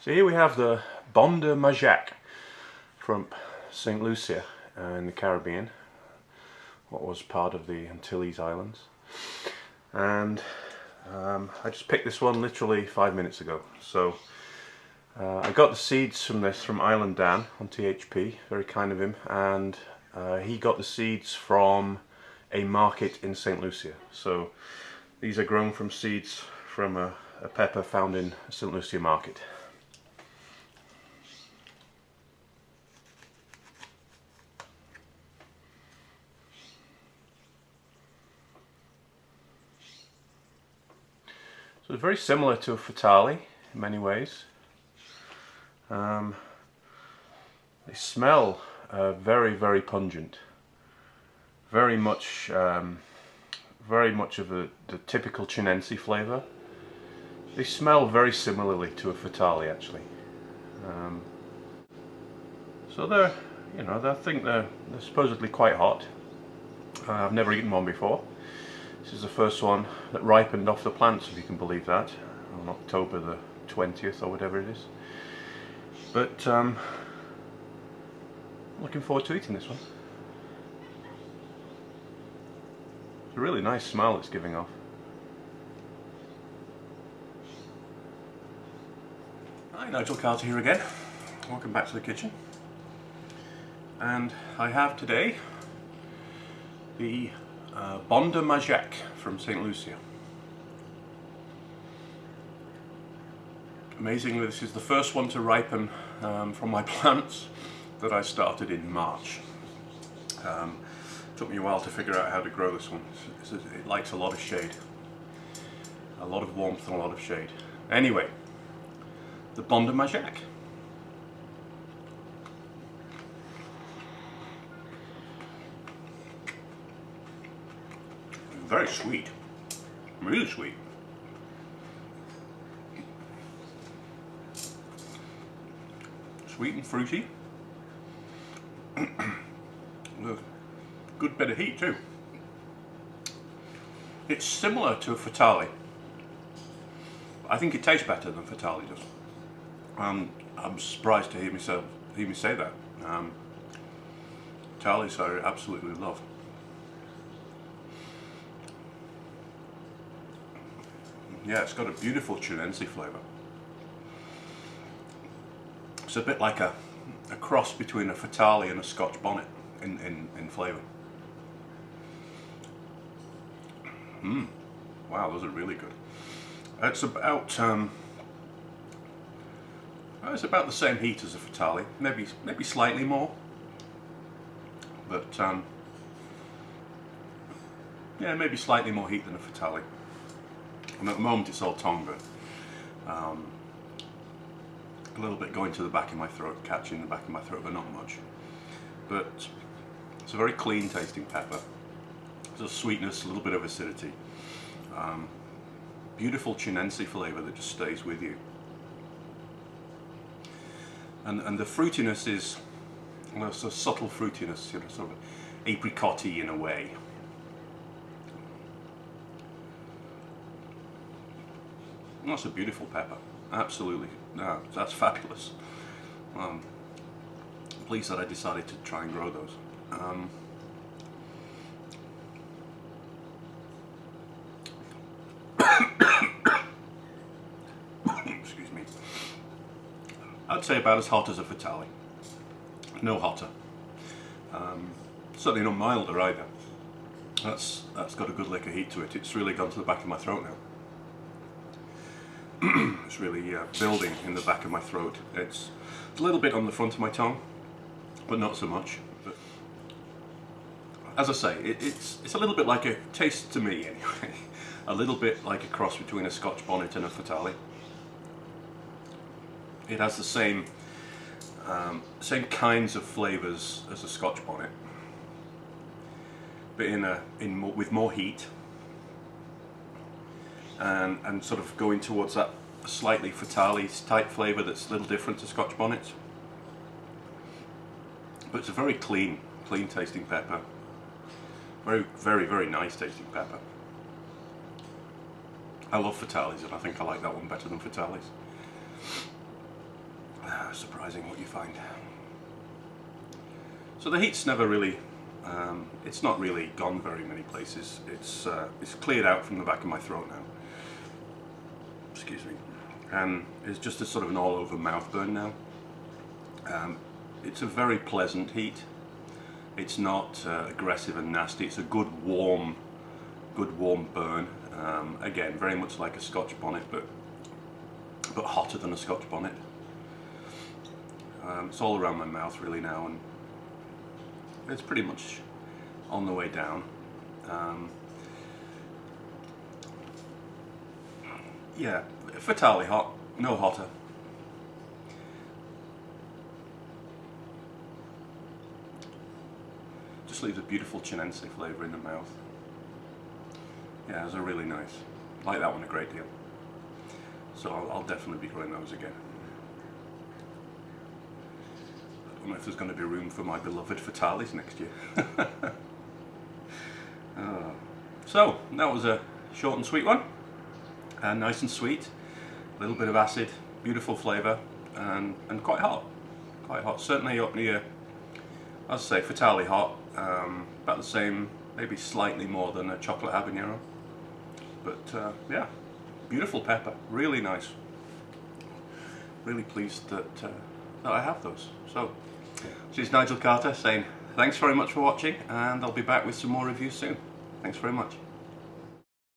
So here we have the Bonda Jacques from St Lucia in the Caribbean, what was part of the Antilles Islands, and I just picked this one literally 5 minutes ago. So I got the seeds from this from Island Dan on THP, very kind of him, and he got the seeds from a market in St Lucia. So these are grown from seeds from a pepper found in a St Lucia market. So it's very similar to a Fataliis in many ways. They smell very, very pungent. Very much of the typical Chinense flavour. They smell very similarly to a Fataliis actually. So they're, I think they're supposedly quite hot. I've never eaten one before. This is the first one that ripened off the plants, if you can believe that, on October the 20th or whatever it is. But looking forward to eating this one. It's a really nice smell it's giving off. Hi, Nigel Carter here again. Welcome back to the kitchen. And I have today the Bonda Jacques from St Lucia. Amazingly, this is the first one to ripen from my plants that I started in March. Took me a while to figure out how to grow this one. It likes a lot of shade, a lot of warmth and a lot of shade. Anyway, the Bonda Jacques. Very sweet, really sweet. Sweet and fruity. With a good bit of heat too. It's similar to a Fataliis. I think it tastes better than Fataliis does. I'm surprised to hear me say that. Fataliis I absolutely love. Yeah, it's got a beautiful Chinense flavour. It's a bit like a cross between a Fataliis and a Scotch bonnet in flavour. Wow, those are really good. It's about the same heat as a Fataliis, maybe slightly more, but yeah, maybe slightly more heat than a Fataliis. And at the moment it's all tongue, but a little bit going to the back of my throat, catching the back of my throat, but not much. But it's a very clean tasting pepper. There's a sweetness, a little bit of acidity. Beautiful Chinense flavour that just stays with you. And the fruitiness is, it's a subtle fruitiness, sort of apricot-y in a way. That's a beautiful pepper, absolutely. No, that's fabulous. Pleased that I decided to try and grow those. Excuse me. I'd say about as hot as a Fataliis. No hotter. Certainly not milder either. That's got a good lick of heat to it. It's really gone to the back of my throat now. It's really building in the back of my throat. It's a little bit on the front of my tongue, but not so much. But as I say, it's a little bit like tastes to me anyway, a little bit like a cross between a Scotch bonnet and a Fataliis. It has the same kinds of flavours as a Scotch bonnet, but with more heat. And sort of going towards that slightly Fataliis type flavour that's a little different to Scotch bonnets. But it's a very clean tasting pepper. Very, very, very nice tasting pepper. I love Fataliis, and I think I like that one better than Fataliis. surprising what you find. So the heat's never really, it's not really gone very many places. It's cleared out from the back of my throat now. Excuse me. And it's just a sort of an all-over mouth burn now. It's a very pleasant heat. It's not aggressive and nasty. It's a good warm burn. Again, very much like a Scotch bonnet, but hotter than a Scotch bonnet. It's all around my mouth really now, and it's pretty much on the way down. Yeah, Fataliis hot, no hotter. Just leaves a beautiful Chinense flavour in the mouth. Yeah, those are really nice. I like that one a great deal. So I'll definitely be growing those again. I don't know if there's going to be room for my beloved Fataliis next year. So that was a short and sweet one. Nice and sweet, a little bit of acid, beautiful flavour, and quite hot. Quite hot. Certainly up near, as I say, Fataliis hot. About the same, maybe slightly more than a chocolate habanero. But yeah, beautiful pepper, really nice. Really pleased that I have those. So, this is Nigel Carter saying thanks very much for watching, and I'll be back with some more reviews soon. Thanks very much.